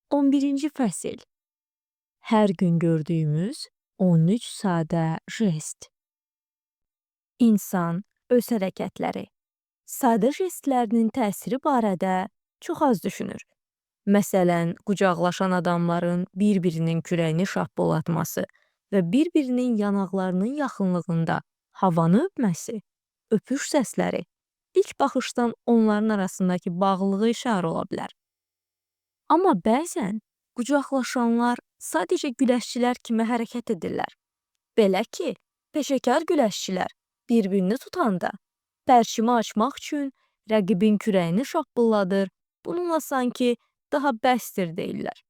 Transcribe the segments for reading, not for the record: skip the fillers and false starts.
11-ci fəsil. Hər gün gördüyümüz 13 sadə jest. İnsan öz hərəkətləri, sadə jestlərinin təsiri barədə çox az düşünür. Məsələn, qucaqlaşan adamların bir-birinin kürəyini şappılatması və bir-birinin yanaqlarının yaxınlığında havanı öpməsi, öpüş səsləri ilk baxışdan onların arasındakı bağlılığı işarə ola bilər. Amma bəzən qucaqlaşanlar sadəcə güləşçilər kimi hərəkət edirlər. Belə ki, peşəkar güləşçilər bir-birini tutanda pərçimi açmaq üçün rəqibin kürəyini şappılladır, bununla sanki daha bəsdir deyirlər.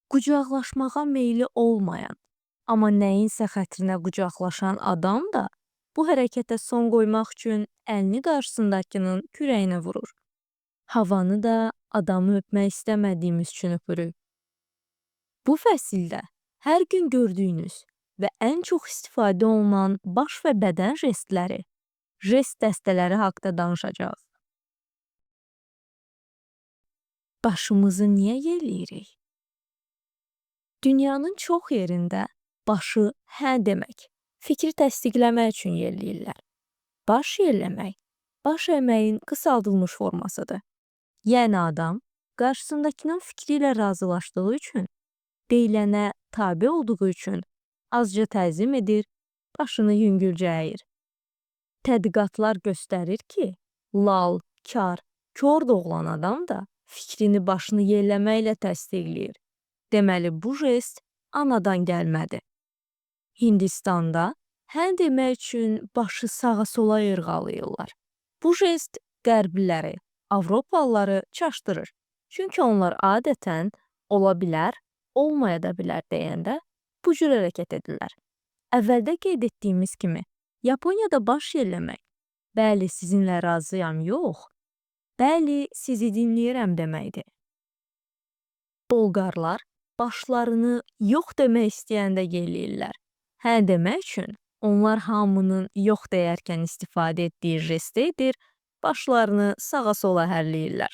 Qucaqlaşmağa meyli olmayan, amma nəyinsə xətrinə qucaqlaşan adam da bu hərəkətə son qoymaq üçün əlini qarşısındakının kürəyinə vurur. Havanı da adamı öpmək istəmədiyimiz üçün öpürük. Bu fəsildə hər gün gördüyünüz və ən çox istifadə olunan baş və bədən jestləri, jest dəstələri haqqında danışacağıq. Başımızı niyə yelləyirik? Dünyanın çox yerində başı hə demək, fikri təsdiqləmək üçün yelləyirlər. Baş yelləmək, baş əməyin qısaldılmış formasıdır. Yəni adam qarşısındakının fikri ilə razılaşdığı üçün, deyilənə tabe olduğu üçün azca təzim edir, başını yüngülcə əyir. Tədqiqatlar göstərir ki, lal, kör doğulan adam da fikrini başını yelləməklə təsdiqləyir. Deməli, bu jest anadan gəlmədi. Hindistanda hə demək üçün başı sağa-sola yırğalayırlar. Bu jest qərbliləri, Avropalıları çaşdırır. Çünki onlar adətən ola bilər, olmaya da bilər deyəndə bu cür hərəkət edirlər. Əvvəldə qeyd etdiyimiz kimi, Yaponiyada baş yelləmək, bəli sizinlə razıyam yox, bəli sizi dinləyirəm deməkdir. Bolqarlar başlarını yox demək istəyəndə yelləyirlər. Hə demək üçün onlar hamının yox deyərkən istifadə etdiyi jesti edir, başlarını sağa-sola hərləyirlər.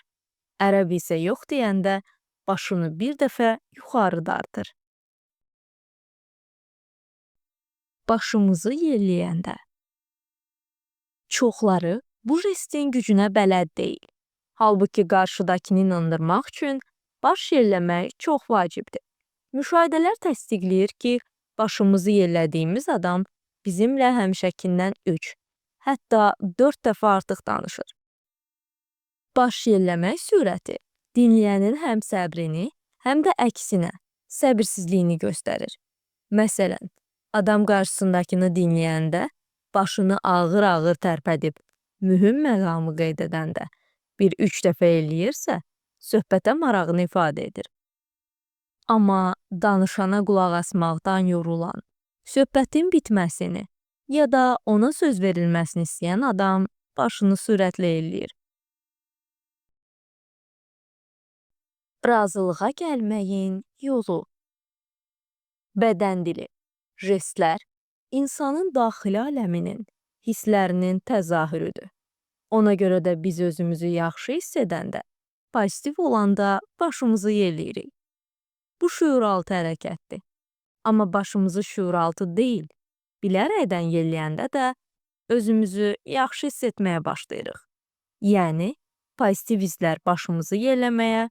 Ərəb isə yox deyəndə başını bir dəfə yuxarı dartır. Başımızı yelləyəndə. Çoxları bu jestin gücünə bələd deyil. Halbuki qarşıdakını inandırmaq üçün baş yelləmək çox vacibdir. Müşahidələr təsdiqləyir ki, başımızı yellədiyimiz adam bizimlə həmişəkindən 3, hətta 4 dəfə artıq danışır. Baş yelləmək sürəti dinləyənin həm səbrini, həm də əksinə, səbirsizliyini göstərir. Məsələn, adam qarşısındakını dinləyəndə başını ağır-ağır tərpədib, mühüm məqamı qeyd edəndə bir 3 dəfə eləyirsə, söhbətə marağını ifadə edir. Amma danışana qulaq asmaqdan yorulan, söhbətin bitməsini ya da ona söz verilməsini istəyən adam başını sürətlə elləyir. Razılığa gəlməyin yolu. Bədən dili, jestlər insanın daxili aləminin, hisslərinin təzahürüdür. Ona görə də biz özümüzü yaxşı hiss edəndə, pozitiv olanda başımızı yelləyirik. Bu şüuraltı hərəkətdir. Amma başımızı şüuraltı deyil, bilərəkdən yelləyəndə də özümüzü yaxşı hiss etməyə başlayırıq. Yəni, pozitiv hisslər başımızı yelləməyə,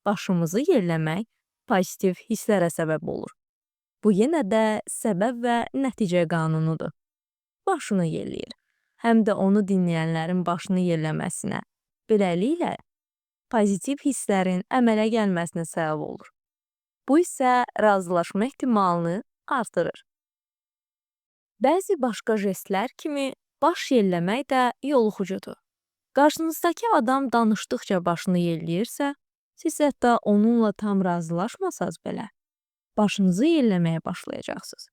başımızı yelləmək pozitiv hisslərə səbəb olur. Bu yenə də səbəb və nəticə qanunudur. Başını yelləyir, həm də onu dinləyənlərin başını yelləməsinə, beləliklə pozitiv hisslərin əmələ gəlməsinə səbəb olur. Bu isə razılaşma ehtimalını artırır. Bəzi başqa jestlər kimi baş yelləmək də yoluxucudur. Qarşınızdakı adam danışdıqca başını yelləyirsə, siz hətta onunla tam razılaşmasaz belə, başınızı yelləməyə başlayacaqsınız.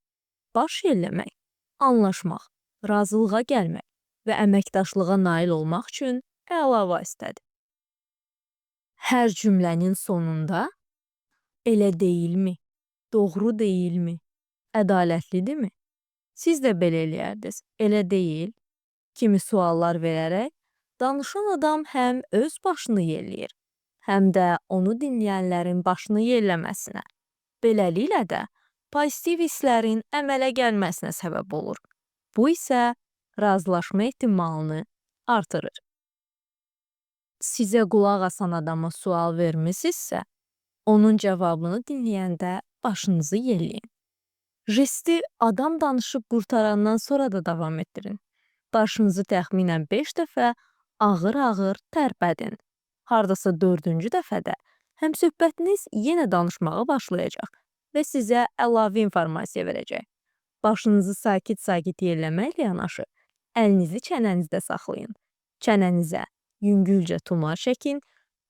Baş yelləmək, anlaşmaq, razılığa gəlmək və əməkdaşlığa nail olmaq üçün əla vasitədir. Hər cümlənin sonunda elə deyilmi, doğru deyilmi, ədalətlidirmi? Siz də belə eləyərdiniz, elə deyil? Kimi suallar verərək, danışan adam həm öz başını yelləyir, həm də onu dinləyənlərin başını yelləməsinə. Beləliklə də pozitiv hisslərin əmələ gəlməsinə səbəb olur. Bu isə razılaşma ehtimalını artırır. Sizə qulaq asan adama sual vermisinizsə, onun cavabını dinləyəndə başınızı yelləyin. Jesti adam danışıb qurtarandan sonra da davam etdirin. Başınızı təxminən 5 dəfə ağır-ağır tərpədin. Hardasa 4-cü dəfədə həmsöhbətiniz yenə danışmağa başlayacaq və sizə əlavə informasiya verəcək. Başınızı sakit-sakit yelləməklə yanaşı, əlinizi çənənizdə saxlayın. Çənənizə yüngülcə tumar çəkin.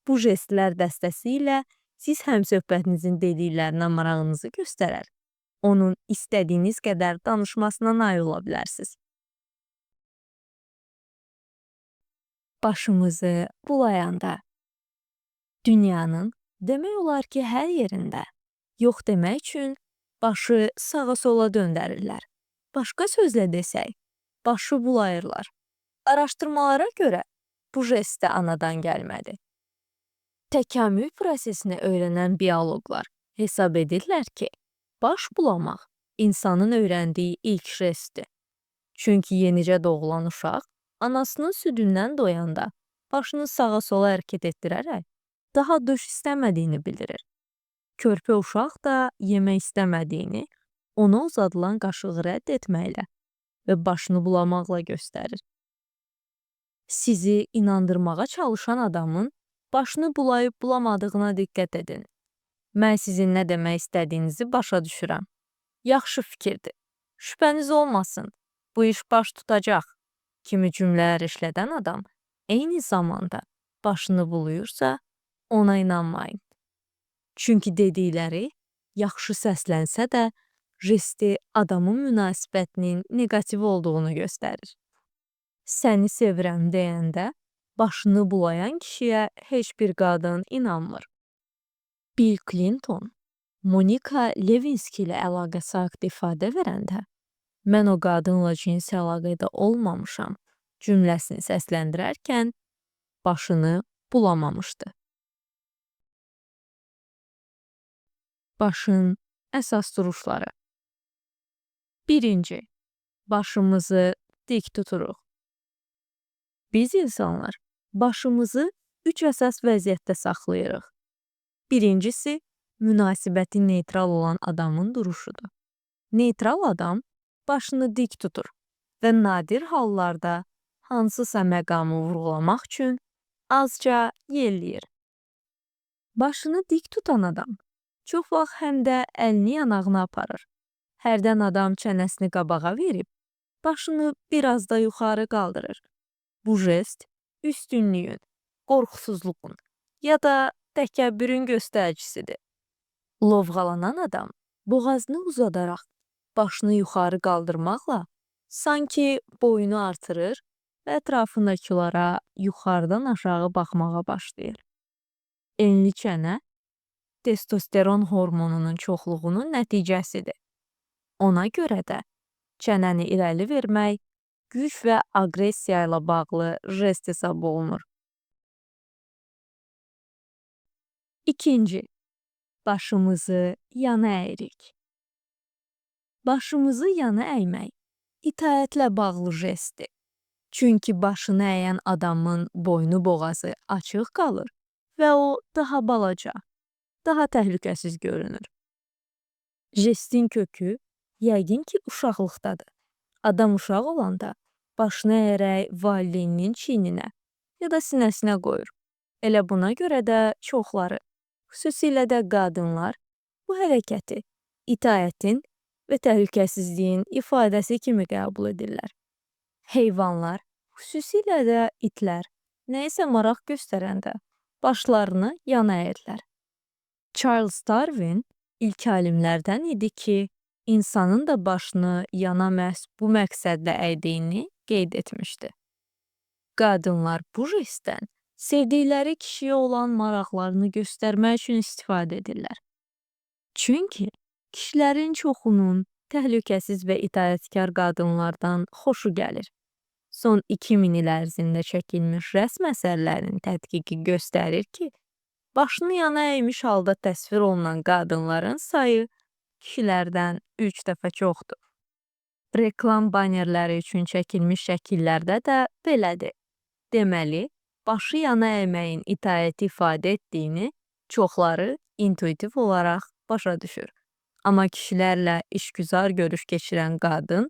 Bu jestlər dəstəsilə siz həmsöhbətinizin dediklərinə marağınızı göstərər. Onun istədiyiniz qədər danışmasına nail ola bilərsiniz. Başımızı bulayanda. Dünyanın demək olar ki, hər yerində yox demək üçün başı sağa-sola döndərirlər. Başqa sözlə desək, başı bulayırlar. Araşdırmalara görə bu jest də anadan gəlmədi. Təkamül prosesini öyrənən bioloqlar hesab edirlər ki, baş bulamaq insanın öyrəndiyi ilk jestdir. Çünki yenicə doğulan uşaq anasının südündən doyanda başını sağa-sola hərəkət etdirərək daha döş istəmədiyini bildirir. Körpə uşaq da yemək istəmədiyini ona uzadılan qaşığı rədd etməklə və başını bulamaqla göstərir. Sizi inandırmağa çalışan adamın başını bulayıb bulamadığına diqqət edin. Mən sizin nə demək istədiyinizi başa düşürəm. Yaxşı fikirdir. Şübhəniz olmasın. Bu iş baş tutacaq. Kimi cümlələr işlədən adam eyni zamanda başını buluyursa, ona inanmayın. Çünki dedikləri yaxşı səslənsə də, jesti adamın münasibətinin negativ olduğunu göstərir. Səni sevirəm deyəndə, başını bulayan kişiyə heç bir qadın inanmır. Bill Clinton, Monika Lewinsky ilə əlaqəsi haqqında ifadə verəndə, mən o qadınla cinsi əlaqədə olmamışam cümləsini səsləndirərkən başını bulamamışdı. Başın əsas duruşları. 1. Başımızı dik tuturuq. Biz insanlar başımızı 3 əsas vəziyyətdə saxlayırıq. Birincisi, münasibəti neytral olan adamın duruşudur. Neytral adam başını dik tutur və nadir hallarda hansısa məqamı vurğulamaq üçün azca yelləyir. Başını dik tutan adam çox vaxt həm də əlini yanağına aparır. Hərdən adam çənəsini qabağa verib, başını biraz da yuxarı qaldırır. Bu jest üstünlüyün, qorxusuzluğun ya da təkəbbürün göstəricisidir. Lovğalanan adam boğazını uzadaraq başını yuxarı qaldırmaqla sanki boynu artırır və ətrafındakılara yuxarıdan aşağı baxmağa başlayır. Enli çənə testosteron hormonunun çoxluğunun nəticəsidir. Ona görə də çənəni irəli vermək güc və aqressiya ilə bağlı jest hesab olunur. 2. Başımızı yana əyirik. Başımızı yana əymək itaətlə bağlı jestdir. Çünki başını əyən adamın boynu boğazı açıq qalır və o daha balaca, daha təhlükəsiz görünür. Jestin kökü yəqin ki, uşaqlıqdadır. Adam uşaq olanda başını əyərək valideyninin çiyninə ya da sinəsinə qoyur. Elə buna görə də çoxları, xüsusilə də qadınlar bu hərəkəti itaətin və təhlükəsizliyin ifadəsi kimi qəbul edirlər. Heyvanlar, xüsusilə də itlər, nəyisə maraq göstərəndə başlarını yana əyirlər. Charles Darwin ilk alimlərdən idi ki, insanın da başını yana məhz bu məqsədlə əydiyini qeyd etmişdi. Qadınlar bu jestdən sevdikləri kişiyə olan maraqlarını göstərmək üçün istifadə edirlər. Çünki kişilərin çoxunun təhlükəsiz və itaətkar qadınlardan xoşu gəlir. Son 2000 il ərzində çəkilmiş rəsm əsərlərinin tədqiqi göstərir ki, Başını yana əymiş halda təsvir olunan qadınların sayı kişilərdən 3 dəfə çoxdur. Reklam banerləri üçün çəkilmiş şəkillərdə də belədir. Deməli, başı yana əyməyin itaəti ifadə etdiyini çoxları intuitiv olaraq başa düşür. Amma kişilərlə işgüzar görüş keçirən qadın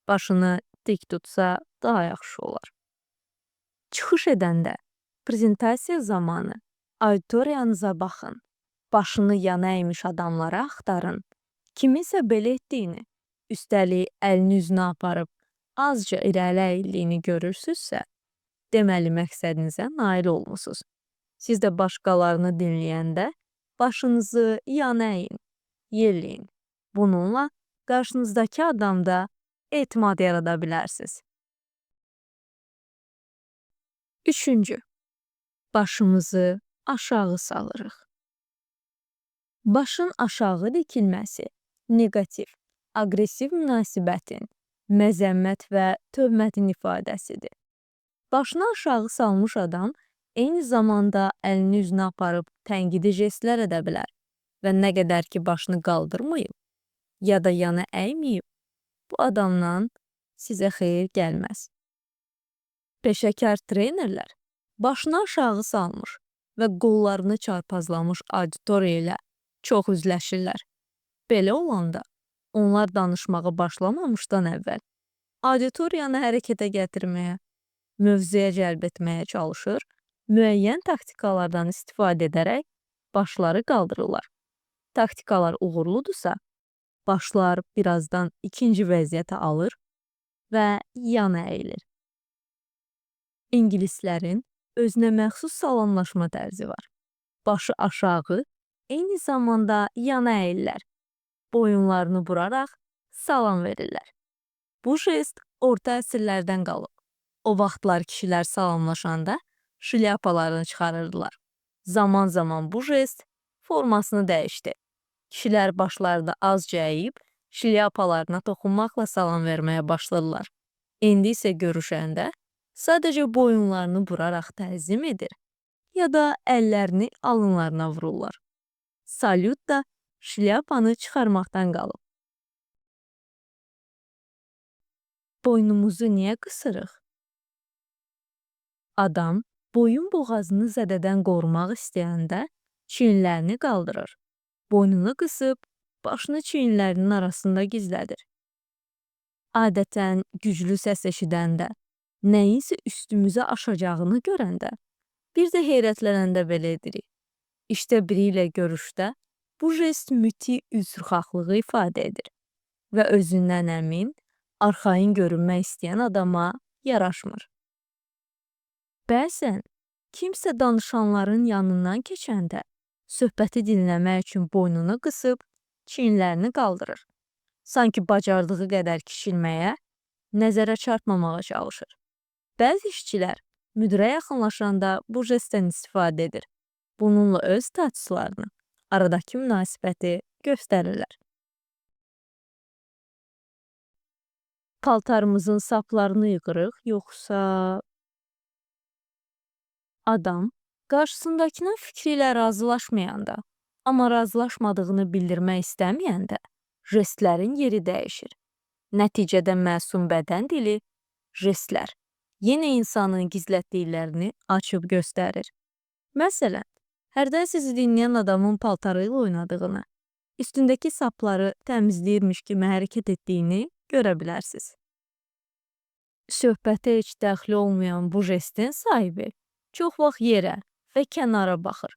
başını dik tutsa daha yaxşı olar. Çıxış edəndə, prezentasiya zamanı auditoriyanıza baxın. Başını yana əymiş adamları axtarın. Kiminsə belə etdiyini, üstəlik əlini üzünə aparıb azca irəli əyildiyini görürsünüzsə, deməli məqsədinizə nail olmusunuz. Siz də başqalarını dinləyəndə başınızı yana əyin, yelləyin. Bununla qarşınızdakı adamda etimad yarada bilərsiniz. Üçüncü, başımızı aşağı salırıq. Başın aşağı dikilməsi negativ, aqressiv münasibətin, məzəmmət və tövmətin ifadəsidir. Başını aşağı salmış adam eyni zamanda əlini üzünə aparıb tənqidi jestlər edə bilər və nə qədər ki başını qaldırmayıb ya da yana əyməyib, bu adamdan sizə xeyir gəlməz. Peşəkar trenerlər başını aşağı salmış və qollarını çarpazlamış auditoriya ilə çox üzləşirlər. Belə olanda onlar danışmağa başlamamışdan əvvəl auditoriyanı hərəkətə gətirməyə, mövzuya cəlb etməyə çalışır, müəyyən taktikalardan istifadə edərək başları qaldırırlar. Taktikalar uğurludursa, başlar birazdan ikinci vəziyyətə alır və yana əyilir. İngilislərin özünə məxsus salamlaşma tərzi var. Başı aşağı, eyni zamanda yana əyirlər. Boyunlarını buraraq salam verirlər. Bu jest orta əsrlərdən qalıb. O vaxtlar kişilər salamlaşanda şlyapalarını çıxarırdılar. Zaman-zaman bu jest formasını dəyişdi. Kişilər başlarını azca əyib, şlyapalarına toxunmaqla salam verməyə başladılar. İndi isə görüşəndə sadəcə boyunlarını buraraq təzim edir ya da əllərini alınlarına vururlar. Salyut da şlyapanı çıxarmaqdan qalıb. Boynumuzu niyə qısırıq? Adam boyun boğazını zədədən qorumaq istəyəndə çiyinlərini qaldırır. Boynunu qısıb, başını çiyinlərinin arasında gizlədir. Adətən güclü səs eşidəndə, nəyinsə üstümüzə aşacağını görəndə, bir də heyrətlənəndə belə edirik. İşte biri ilə görüşdə bu jest müti üzrxahlığı ifadə edir və özündən əmin, arxayın görünmək istəyən adama yaraşmır. Bəzən kimsə danışanların yanından keçəndə söhbəti dinləmək üçün boynunu qısıb, çiyinlərini qaldırır. Sanki bacardığı qədər kiçilməyə, nəzərə çarpmamağa çalışır. Bəzi işçilər müdirə yaxınlaşanda bu jestdən istifadə edir. Bununla öz statuslarını, aradakı münasibəti göstərirlər. Paltarımızın saplarını yığırıq, yoxsa... Adam qarşısındakının fikri ilə razılaşmayanda, amma razılaşmadığını bildirmək istəməyəndə jestlərin yeri dəyişir. Nəticədə məsum bədən dili, jestlər yenə insanın gizlətdiklərini açıb göstərir. Məsələn, hərdən sizi dinləyən adamın paltarı ilə oynadığını, üstündəki sapları təmizləyirmiş kimi hərəkət etdiyini görə bilərsiniz. Söhbətə heç dəxli olmayan bu jestin sahibi çox vaxt yerə və kənara baxır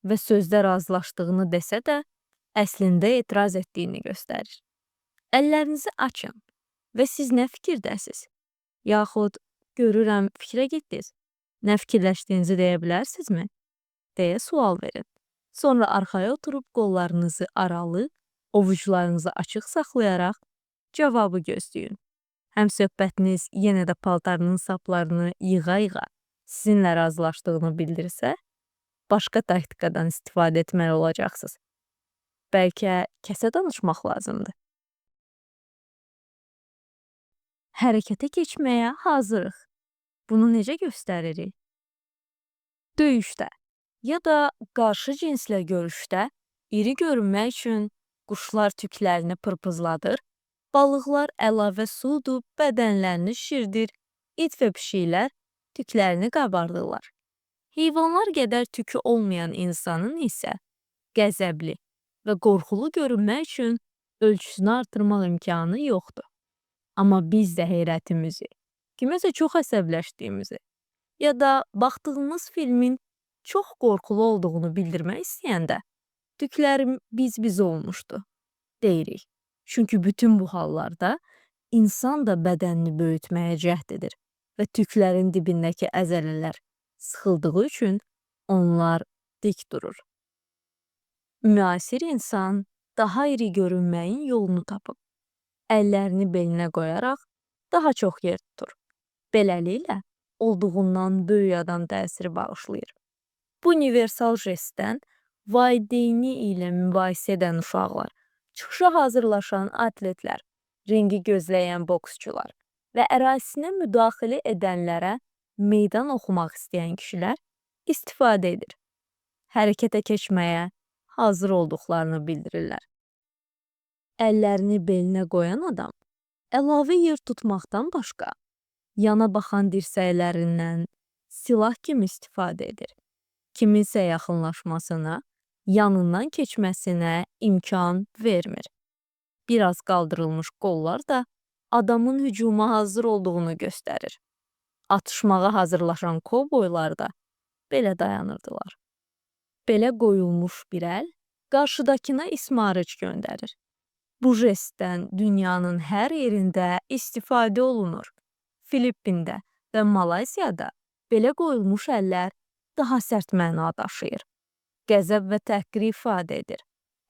və sözdə razılaşdığını desə də, əslində etiraz etdiyini göstərir. Əllərinizi açın və siz nə fikirdəsiz? Yaxud görürəm fikrə getdiniz, nə fikirləşdiyinizi deyə bilərsinizmi? Deyə sual verin. Sonra arxaya oturub qollarınızı aralı, ovucularınızı açıq saxlayaraq cavabı gözləyin. Həm söhbətiniz yenə də paltarının saplarını yığa-yığa sizinlə razılaşdığını bildirsə, başqa taktikadan istifadə etməli olacaqsınız. Bəlkə kəsə danışmaq lazımdır. Hərəkətə keçməyə hazırıq. Bunu necə göstəririk? Döyüşdə Ya da qarşı cinslə görüşdə iri görünmək üçün quşlar tüklərini pırpızladır, balıqlar əlavə su udub bədənlərini şişirdir, it və pişiklər tüklərini qabardırlar. Heyvanlar qədər tükü olmayan insanın isə qəzəbli və qorxulu görünmək üçün ölçüsünü artırmaq imkanı yoxdur. Amma biz də heyrətimizi, kiməsə çox əsəbləşdiyimizi ya da baxdığımız filmin çox qorxulu olduğunu bildirmək istəyəndə tüklərim biz olmuşdu, deyirik. Çünki bütün bu hallarda insan da bədənini böyütməyə cəhd edir və tüklərin dibindəki əzələlər sıxıldığı üçün onlar dik durur. Müasir insan daha iri görünməyin yolunu tapıb. Əllərini belinə qoyaraq daha çox yer tutur. Beləliklə, olduğundan böyük adam təsiri bağışlayır. Bu universal jestdən valideyni ilə mübahisə edən uşaqlar, çıxışa hazırlaşan atletlər, ringi gözləyən boksçular və ərazisinə müdaxilə edənlərə meydan oxumaq istəyən kişilər istifadə edir. Hərəkətə keçməyə hazır olduqlarını bildirirlər. Əllərini belinə qoyan adam əlavə yer tutmaqdan başqa yana baxan dirsəklərindən silah kimi istifadə edir. Kiminsə yaxınlaşmasına, yanından keçməsinə imkan vermir. Biraz qaldırılmış qollar da adamın hücuma hazır olduğunu göstərir. Atışmağa hazırlaşan kovboylar da belə dayanırdılar. Belə qoyulmuş bir əl qarşıdakına ismarıc göndərir. Bu jestdən dünyanın hər yerində istifadə olunur. Filippində və Malayziyada belə qoyulmuş əllər daha sərt məna daşıyır. Qəzəb və təhqiri ifadə edir.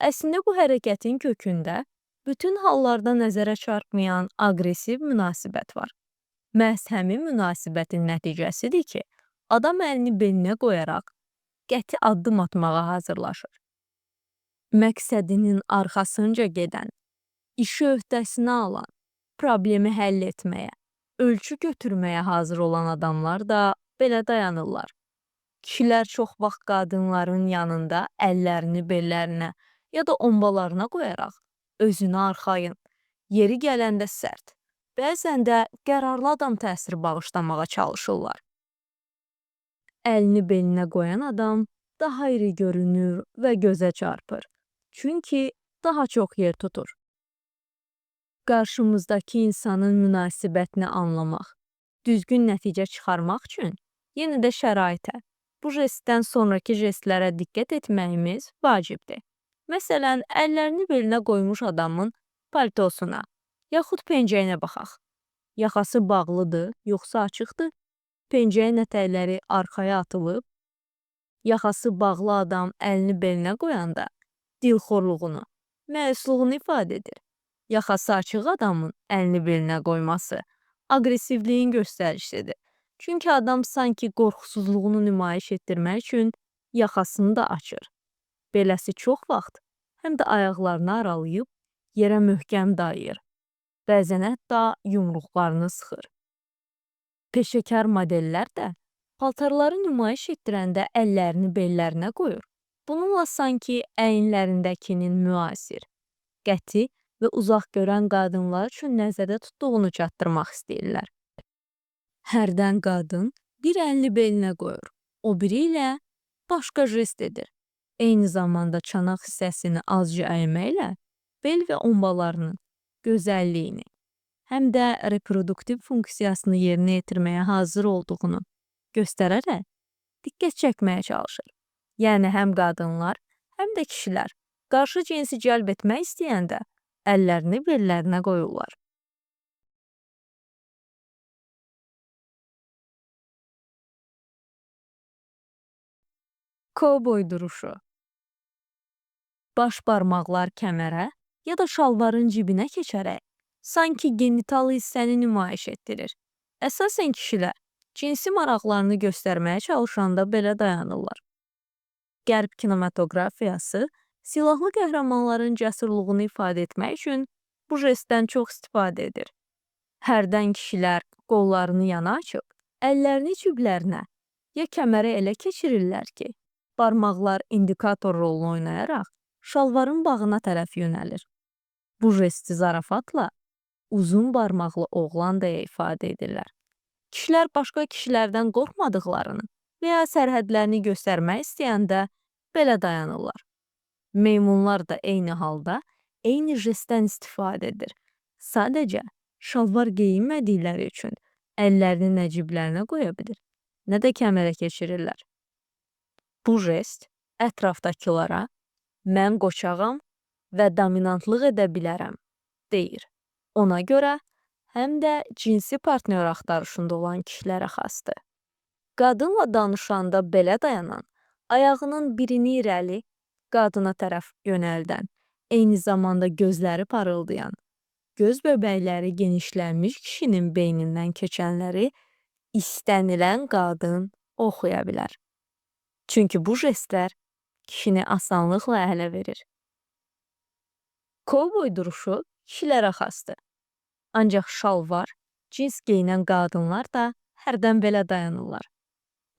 Əslində bu hərəkətin kökündə bütün hallarda nəzərə çarpmayan aqressiv münasibət var. Məhz həmin münasibətin nəticəsidir ki, adam əlini belinə qoyaraq qəti addım atmağa hazırlaşır. Məqsədinin arxasınca gedən, işi öhdəsinə alan, problemi həll etməyə, ölçü götürməyə hazır olan adamlar da belə dayanırlar. Kişilər çox vaxt qadınların yanında əllərini bellərinə ya da ombalarına qoyaraq özünü arxayın, yeri gələndə sərt, bəzən də qərarlı adam təsiri bağışlamağa çalışırlar. Əlini belinə qoyan adam daha iri görünür və gözə çarpır. Çünki daha çox yer tutur. Qarşımızdakı insanın münasibətini anlamaq, düzgün nəticə çıxarmaq üçün yenə də şəraitə, bu jestdən sonraki jestlərə diqqət etməyimiz vacibdir. Məsələn, əllərini belinə qoymuş adamın paltosuna, yaxud pencəyinə baxaq. Yaxası bağlıdır, yoxsa açıqdır? Pencəyin ətəkləri arxaya atılıb. Yaxası bağlı adam əlini belinə qoyanda dilxorluğunu, məyusluğunu ifadə edir. Yaxası açıq adamın əlini belinə qoyması aqressivliyin göstəricisidir. Çünki adam sanki qorxusuzluğunu nümayiş etdirmək üçün yaxasını da açır. Beləsi çox vaxt həm də ayaqlarını aralayıb yerə möhkəm dayayır. Bəzən hətta yumruqlarını sıxır. Peşəkar modellər də paltarları nümayiş etdirəndə əllərini bellərinə qoyur. Bununla sanki əyinlərindəkinin müasir, qəti və uzaq görən qadınlar üçün nəzərdə tutduğunu çatdırmaq istəyirlər. Hərdən qadın bir əlini belinə qoyur, o biri ilə başqa jest edir. Eyni zamanda çanaq hissəsini azca əyməklə bel və ombalarının gözəlliyini, həm də reproduktiv funksiyasını yerinə yetirməyə hazır olduğunu göstərərək diqqət çəkməyə çalışır. Yəni həm qadınlar, həm də kişilər qarşı cinsi cəlb etmək istəyəndə əllərini bellərinə qoyurlar. Kovboy duruşu. Baş barmaqlar kəmərə ya da şalvarın cibinə keçərək sanki genital hissəni nümayiş etdirir. Əsasən kişilər cinsi maraqlarını göstərməyə çalışanda belə dayanırlar. Qərb kinematografiyası silahlı qəhrəmanların cəsurluğunu ifadə etmək üçün bu jestdən çox istifadə edir. Hərdən kişilər qollarını yana açıb, əllərini ciblərinə ya kəmərə elə keçirirlər ki, barmaqlar indikator rolunu oynayaraq şalvarın bağına tərəf yönəlir. Bu jesti zarafatla uzun barmaqlı oğlan deyə ifadə edirlər. Kişilər başqa kişilərdən qorxmadıqlarını və ya sərhədlərini göstərmək istəyəndə belə dayanırlar. Meymunlar da eyni halda eyni jestdən istifadə edir. Sadəcə şalvar geyinmədikləri üçün əllərini nə ciblərinə qoya bilir, nə də kəmərə keçirirlər. Bu jest ətrafdakılara mən qoçağam və dominantlıq edə bilərəm deyir. Ona görə həm də cinsi partnyor axtarışında olan kişilərə xasdır. Qadınla danışanda belə dayanan, ayağının birini irəli, qadına tərəf yönəldən, eyni zamanda gözləri parıldayan, göz bəbəkləri genişlənmiş kişinin beynindən keçənləri istənilən qadın oxuya bilər. Çünki bu jestlər kişini asanlıqla ələ verir. Kovboy duruşu kişilərə xasdır. Ancaq şalvar, cins geyinən qadınlar da hərdən belə dayanırlar.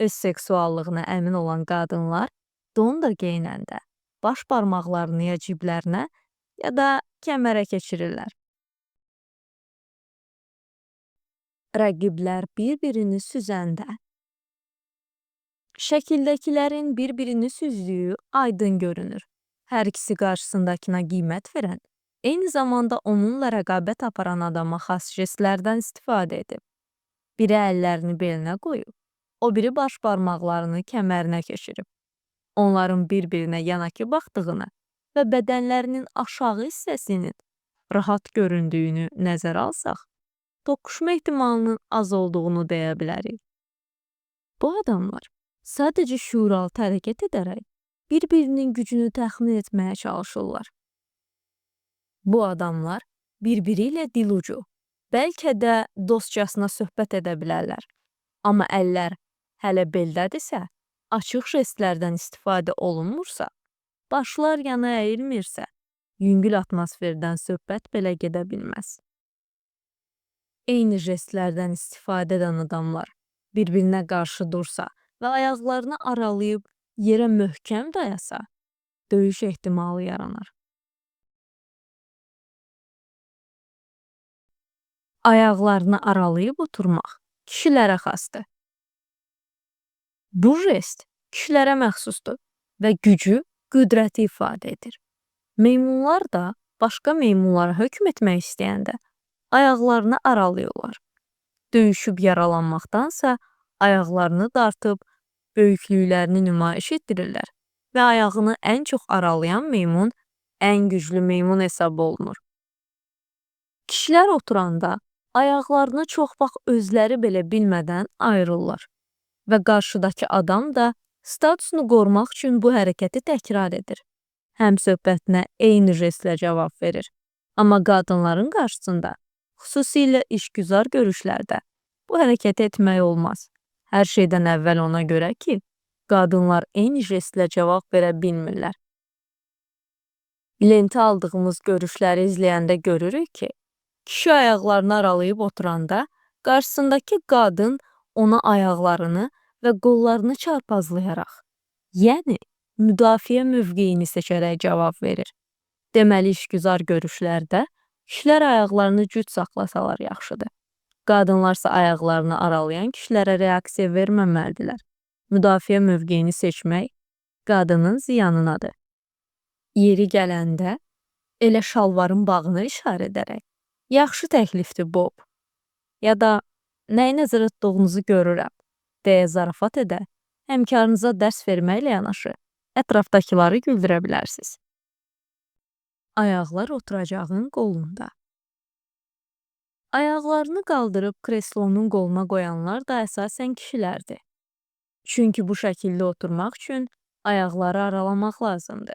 Öz seksuallığına əmin olan qadınlar don da geyinəndə baş barmaqlarını ya ciblərinə ya da kəmərə keçirirlər. Rəqiblər bir-birini süzəndə. Şəkildəkilərin bir-birini süzdüyü aydın görünür. Hər ikisi qarşısındakına qiymət verən, eyni zamanda onunla rəqabət aparan adama xas jestlərdən istifadə edib. Biri əllərini belinə qoyub, o biri baş barmaqlarını kəmərinə keçirib. Onların bir-birinə yanakı baxdığını və bədənlərinin aşağı hissəsinin rahat göründüyünü nəzərə alsaq, toqquşma ehtimalının az olduğunu deyə bilərik. Bu adamlar sadəcə şüuraltı hərəkət edərək bir-birinin gücünü təxmin etməyə çalışırlar. Bu adamlar bir-biri ilə dilucu, bəlkə də dostcasına söhbət edə bilərlər. Amma əllər hələ beldədirsə, açıq jestlərdən istifadə olunmursa, başlar yana əyilmirsə, yüngül atmosferdən söhbət belə gedə bilməz. Eyni jestlərdən istifadə edən adamlar bir-birinə qarşı dursa və ayaqlarını aralayıb yerə möhkəm dayasa, döyüş ehtimalı yaranır. Ayaqlarını aralayıb oturmaq kişilərə xasdır. Bu jest kişilərə məxsusdur və gücü, qüdrəti ifadə edir. Meymunlar da başqa meymunlara hökm etmək istəyəndə ayaqlarını aralıyorlar. Döyüşüb yaralanmaqdansa ayaqlarını dartıb böyüklüklərini nümayiş etdirirlər və ayağını ən çox aralayan meymun ən güclü meymun hesab olunur. Kişilər oturanda ayaqlarını çox vaxt özləri belə bilmədən ayırırlar və qarşıdakı adam da statusunu qorumaq üçün bu hərəkəti təkrar edir. Həm söhbətinə eyni jestlə cavab verir. Amma qadınların qarşısında, xüsusilə işgüzar görüşlərdə bu hərəkəti etmək olmaz. Hər şeydən əvvəl ona görə ki, qadınlar eyni jestlə cavab verə bilmirlər. Lentə aldığımız görüşləri izləyəndə görürük ki, kişi ayaqlarını aralayıb oturanda, qarşısındakı qadın ona ayaqlarını və qollarını çarpazlayaraq, yəni müdafiə mövqeyini seçərək cavab verir. Deməli, işgüzar görüşlərdə kişilər ayaqlarını cüt saxlasalar yaxşıdır. Qadınlarsa ayaqlarını aralayan kişilərə reaksiya verməməlidirlər. Müdafiə mövqeyini seçmək qadının ziyanınadır. Yeri gələndə elə şalvarın bağını işarə edərək, yaxşı təklifdir Bob, ya da nəyi nəzərə tutduğunuzu görürəm, deyə zarafat edə, həmkarınıza dərs verməklə yanaşı, ətrafdakıları güldürə bilərsiniz. Ayaqlar oturacağın qolunda. Ayaqlarını qaldırıb kreslonun qoluna qoyanlar da əsasən kişilərdir. Çünki bu şəkildə oturmaq üçün ayaqları aralamaq lazımdır.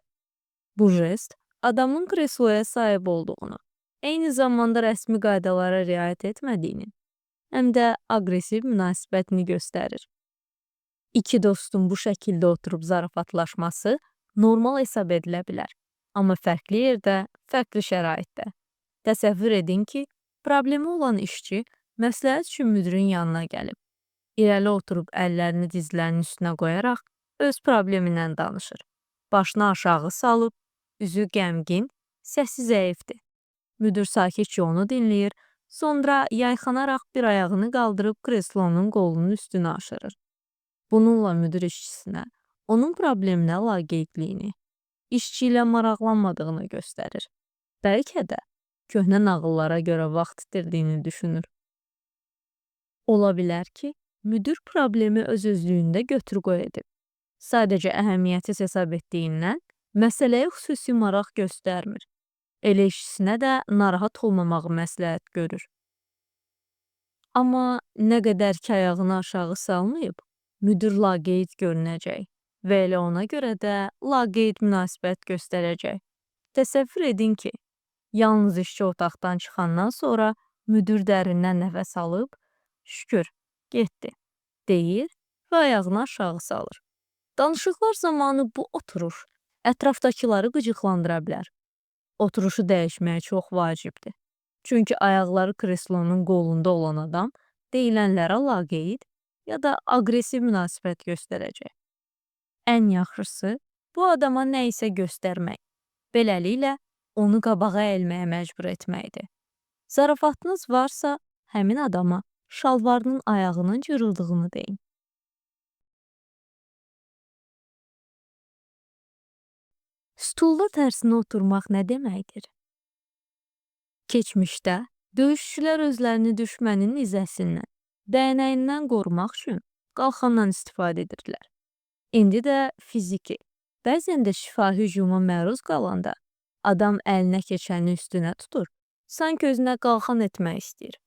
Bu jest adamın kresloya sahib olduğunu, eyni zamanda rəsmi qaydalara riayət etmədiyini, həm də aqressiv münasibətini göstərir. İki dostun bu şəkildə oturub zarafatlaşması normal hesab edilə bilər, amma fərqli yerdə, fərqli şəraitdə. Təsəvvür edin ki, problemi olan işçi məsləhət üçün müdirin yanına gəlib. İrəli oturub əllərini dizlərinin üstünə qoyaraq, öz problemindən danışır. Başını aşağı salıb, üzü qəmgin, səsi zəifdir. Müdir sakitcə onu dinləyir, sonra yayxanaraq bir ayağını qaldırıb kreslonun qolunun üstünü aşırır. Bununla müdir işçisinə, onun probleminə laqeydliyini, işçi ilə maraqlanmadığını göstərir. Bəlkə də köhnə nağıllara görə vaxt itirdiyini düşünür. Ola bilər ki, müdir problemi öz-özlüyündə götür-qoy edib. Sadəcə əhəmiyyətsiz hesab etdiyindən məsələyə xüsusi maraq göstərmir. Elə işçisinə də narahat olmamağı məsləhət görür. Amma nə qədər ki ayağını aşağı salmayıb, müdir laqeyd görünəcək və elə ona görə də laqeyd münasibət göstərəcək. Təsəvvür edin ki, yalnız işçi otaqdan çıxandan sonra müdir dərindən nəfəs alıb, şükür, getdi, deyir və ayağını aşağı salır. Danışıqlar zamanı bu oturuş ətrafdakıları qıcıqlandıra bilər. Oturuşu dəyişməyə çox vacibdir. Çünki ayaqları kreslonun qolunda olan adam deyilənlərə laqeyd ya da aqressiv münasibət göstərəcək. Ən yaxşısı bu adama nə isə göstərmək. Beləliklə onu qabağa əyilməyə məcbur etməkdir. Zarafatınız varsa, həmin adama şalvarının ayağının cırıldığını deyin. Stulda tərsinə oturmaq nə deməkdir? Keçmişdə döyüşçülər özlərini düşmənin nizəsindən, dəyənəyindən qorumaq üçün qalxandan istifadə edirdilər. İndi də fiziki, bəzən də şifahi hücuma məruz qalanda adam əlinə keçəni üstünə tutur, sanki özünə qalxan etmək istəyir.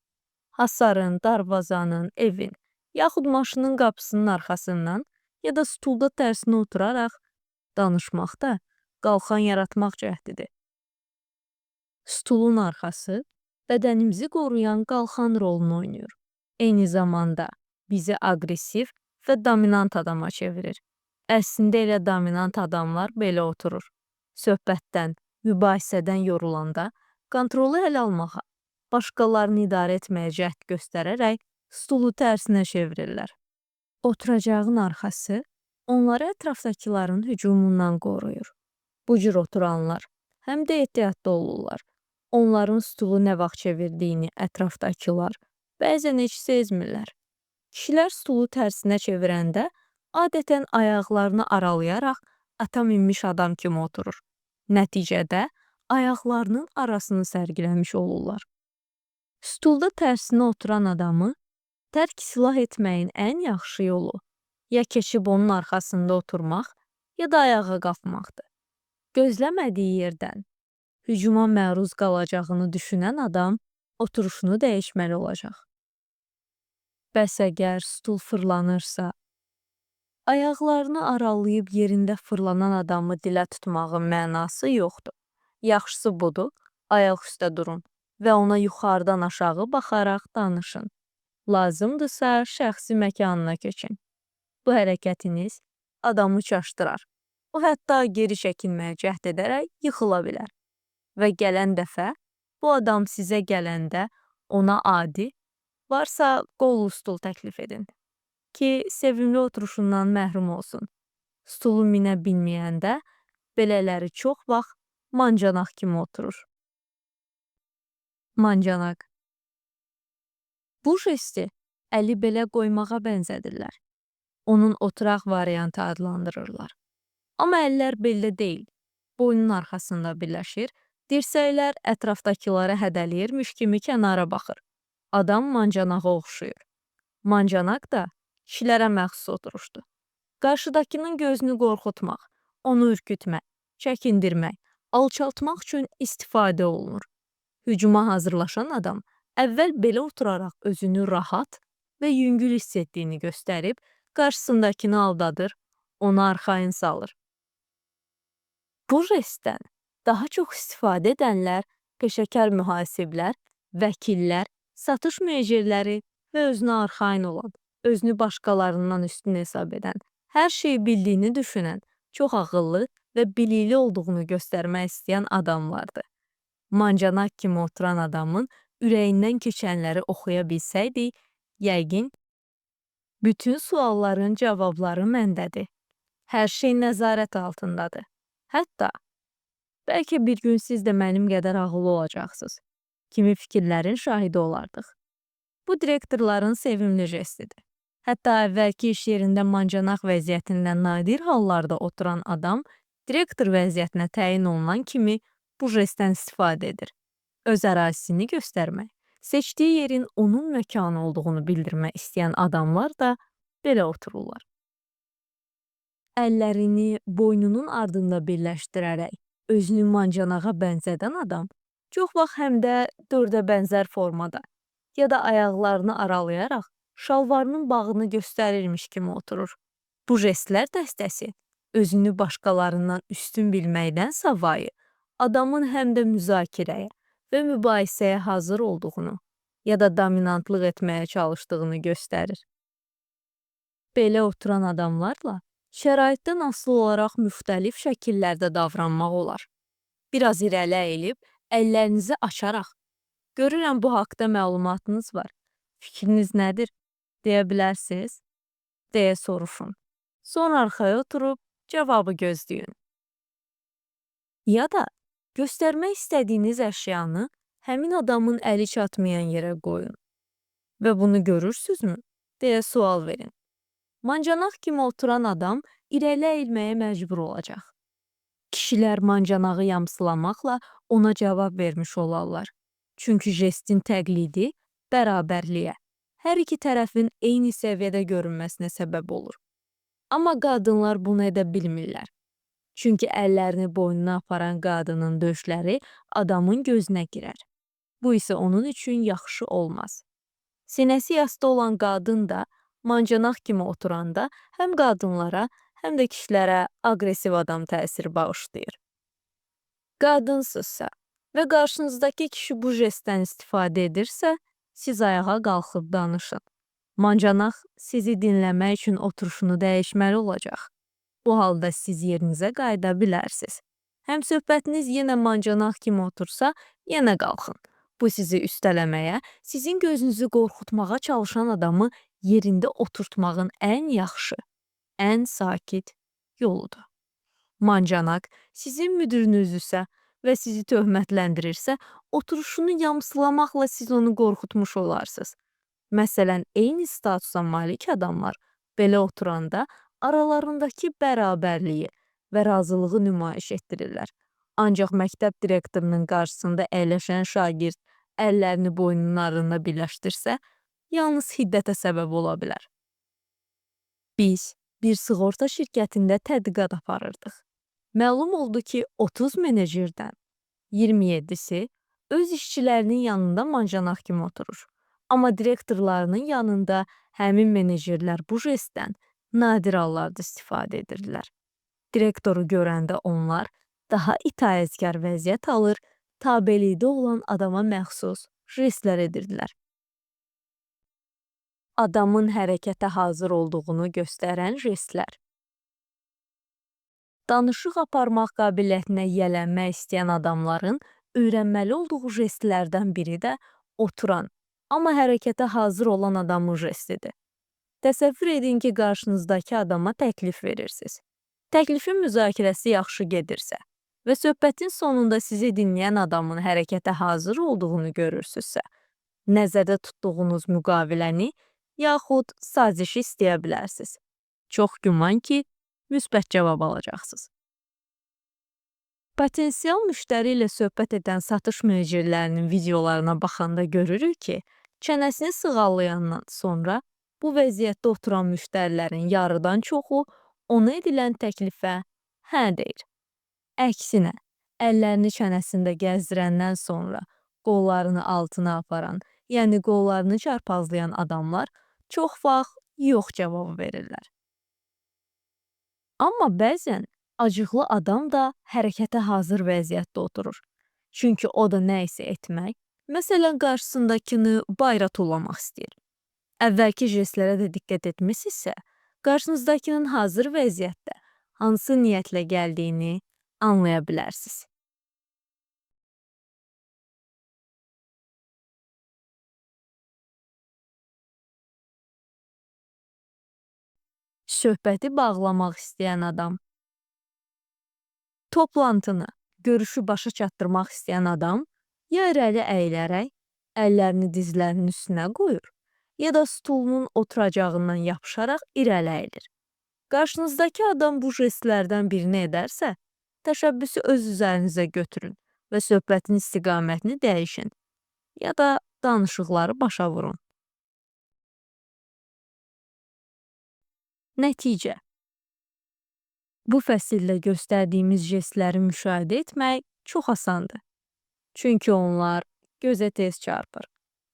Hasarın, darvazanın, evin, yaxud maşının qapısının arxasından ya da stulda tərsinə oturaraq danışmaqda qalxan yaratmaq cəhdidir. Stulun arxası bədənimizi qoruyan qalxan rolunu oynayır. Eyni zamanda bizi aqressiv və dominant adama çevirir. Əslində elə dominant adamlar belə oturur. Söhbətdən, mübahisədən yorulanda kontrolu ələ almağa, başqalarını idarə etməyə cəhd göstərərək stulu tərsinə çevirirlər. Oturacağın arxası onları ətrafdakıların hücumundan qoruyur. Bu cür oturanlar həm də ehtiyatlı olurlar. Onların stulu nə vaxt çevirdiyini ətrafdakılar bəzən heç sezmirlər. Kişilər stulu tərsinə çevirəndə adətən ayaqlarını aralayaraq ata minmiş adam kimi oturur. Nəticədə ayaqlarının arasını sərgiləmiş olurlar. Stulda tərsinə oturan adamı tərk silah etməyin ən yaxşı yolu ya keçib onun arxasında oturmaq, ya da ayağa qalxmaqdır. Gözləmədiyi yerdən hücuma məruz qalacağını düşünən adam oturuşunu dəyişməli olacaq. Bəs əgər stul fırlanırsa, ayaqlarını aralayıb yerində fırlanan adamı dilə tutmağın mənası yoxdur. Yaxşısı budur, ayaq üstə durun və ona yuxarıdan aşağı baxaraq danışın. Lazımdırsa şəxsi məkanına keçin. Bu hərəkətiniz adamı çaşdırar. O hətta geri çəkinməyə cəhd edərək yıxıla bilər. Və gələn dəfə bu adam sizə gələndə ona adi, varsa qollu stul təklif edin ki, sevimli oturuşundan məhrum olsun. Stulu minə bilməyəndə belələri çox vaxt mancanaq kimi oturur. Mancanaq. Bu jesti əli belə qoymağa bənzədirlər. Onun oturaq variantı adlandırırlar. Amma əllər beldə deyil, boynun arxasında birləşir, dirsəklər ətrafdakılara hədələyirmiş kimi kənara baxır. Adam mancanağa oxşuyur. Mancanaq da kişilərə məxsus oturuşdur. Qarşıdakının gözünü qorxutmaq, onu ürkütmək, çəkindirmək, alçaltmaq üçün istifadə olunur. Hücuma hazırlaşan adam əvvəl belə oturaraq özünü rahat və yüngül hiss etdiyini göstərib, qarşısındakını aldadır, onu arxayın salır. Bu jestdən daha çox istifadə edənlər peşəkar mühasiblər, vəkillər, satış menecerləri və özünə arxayın olan, özünü başqalarından üstün hesab edən, hər şeyi bildiyini düşünən, çox ağıllı və bilikli olduğunu göstərmək istəyən adamlardır. Mancanaq kimi oturan adamın ürəyindən keçənləri oxuya bilsəydik, yəqin bütün sualların cavabları məndədir. Hər şey nəzarət altındadır. Hətta bəlkə bir gün siz də mənim qədər ağıllı olacaqsınız kimi fikirlərin şahidi olardıq. Bu direktorların sevimli jestidir. Hətta əvvəlki iş yerində mancanaq vəziyyətində nadir hallarda oturan adam direktor vəziyyətinə təyin olunan kimi bu jestdən istifadə edir. Öz ərazisini göstərmək, seçdiyi yerin onun məkanı olduğunu bildirmək istəyən adamlar da belə otururlar. Əllərini boynunun ardında birləşdirərək özünü mancanağa bənzədən adam çox vaxt həm də dördə bənzər formada ya da ayaqlarını aralayaraq şalvarının bağını göstərirmiş kimi oturur. Bu jestlər dəstəsi özünü başqalarından üstün bilməkdən savayı adamın həm də müzakirəyə və mübahisəyə hazır olduğunu ya da dominantlıq etməyə çalışdığını göstərir. Belə oturan adamlarla şəraitdən asılı olaraq müxtəlif şəkillərdə davranmaq olar. Biraz irəli əyilib, əllərinizi açaraq, görürəm bu haqda məlumatınız var, fikriniz nədir, deyə bilərsiniz, deyə soruşun. Sonra arxaya oturub cavabı gözləyin. Ya da göstərmək istədiyiniz əşyanı həmin adamın əli çatmayan yerə qoyun və bunu görürsünüzmü, deyə sual verin. Mancanaq kimi oturan adam irəli əyilməyə məcbur olacaq. Kişilər mancanağı yamsılamaqla ona cavab vermiş olarlar. Çünki jestin təqlidi bərabərliyə, hər iki tərəfin eyni səviyyədə görünməsinə səbəb olur. Amma qadınlar bunu edə bilmirlər. Çünki əllərini boynuna aparan qadının döşləri adamın gözünə girər. Bu isə onun üçün yaxşı olmaz. Sinəsi yastı olan qadın da mancanaq kimi oturanda həm qadınlara, həm də kişilərə aqressiv adam təsiri bağışlayır. Qadınsızsa və qarşınızdakı kişi bu jestdən istifadə edirsə, siz ayağa qalxıb danışın. Mancanaq sizi dinləmək üçün oturuşunu dəyişməli olacaq. Bu halda siz yerinizə qayıda bilərsiniz. Həm söhbətiniz yenə mancanaq kimi otursa, yenə qalxın. Bu sizi üstələməyə, sizin gözünüzü qorxutmağa çalışan adamı yerində oturtmağın ən yaxşı, ən sakit yoludur. Mancanaq sizin müdürünüzdürsə və sizi töhmətləndirirsə, oturuşunu yamsılamaqla siz onu qorxutmuş olarsınız. Məsələn, eyni statusa malik adamlar belə oturanda aralarındakı bərabərliyi və razılığı nümayiş etdirirlər. Ancaq məktəb direktorunun qarşısında əyləşən şagird əllərini boynunun ardında birləşdirsə, yalnız hiddətə səbəb ola bilər. Biz bir sığorta şirkətində tədqiqat aparırdıq. Məlum oldu ki, 30 menecerdən 27-si öz işçilərinin yanında mancanaq kimi oturur. Amma direktorlarının yanında həmin menecerlər bu jestdən nadir hallarda istifadə edirlər. Direktoru görəndə onlar daha itaətkar vəziyyət alır, tabelikdə olan adama məxsus jestlər edirdilər. Adamın hərəkətə hazır olduğunu göstərən jestlər. Danışıq aparmaq qabiliyyətinə yiyələnmək istəyən adamların öyrənməli olduğu jestlərdən biri də oturan, amma hərəkətə hazır olan adamın jestidir. Təsəvvür edin ki, qarşınızdakı adama təklif verirsiniz. Təklifin müzakirəsi yaxşı gedirsə və söhbətin sonunda sizi dinləyən adamın hərəkətə hazır olduğunu görürsünüzsə, nəzərdə tutduğunuz müqaviləni yaxud sazişi istəyə bilərsiniz. Çox güman ki, müsbət cavab alacaqsınız. Potensial müştəri ilə söhbət edən satış menecerlərinin videolarına baxanda görürük ki, çənəsini sığallayandan sonra bu vəziyyətdə oturan müştərilərin yarıdan çoxu ona edilən təklifə hə deyir. Əksinə, əllərini çənəsində gəzdirəndən sonra qollarını altına aparan, yəni qollarını çarpazlayan adamlar çox vaxt yox cavabı verirlər. Amma bəzən acıqlı adam da hərəkətə hazır vəziyyətdə oturur. Çünki o da nə isə etmək, məsələn, qarşısındakını bayra tullamaq istəyir. Əvvəlki jestlərə də diqqət etmisinizsə, qarşınızdakının hazır vəziyyətdə hansı niyyətlə gəldiyini anlaya bilərsiniz. söhbəti bağlamaq istəyən adam. Toplantını, görüşü başa çatdırmaq istəyən adam ya irəli əyilərək əllərini dizlərinin üstünə qoyur, ya da stulunun oturacağından yapışaraq irəli əyilir. Qarşınızdakı adam bu jestlərdən birini edərsə, təşəbbüsü öz üzərinizə götürün və söhbətin istiqamətini dəyişin, ya da danışıqları başa vurun. Nəticə. Bu fəsildə göstərdiyimiz jestləri müşahidə etmək çox asandır. Çünki onlar gözə tez çarpır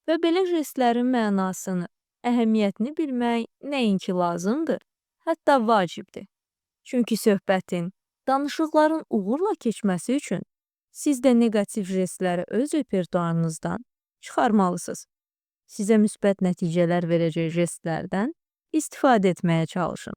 və belə jestlərin mənasını, əhəmiyyətini bilmək nəinki lazımdır, hətta vacibdir. Çünki söhbətin, danışıqların uğurla keçməsi üçün siz də negativ jestləri öz repertuarınızdan çıxarmalısınız. Sizə müsbət nəticələr verəcək jestlərdən istifadə etməyə çalışın.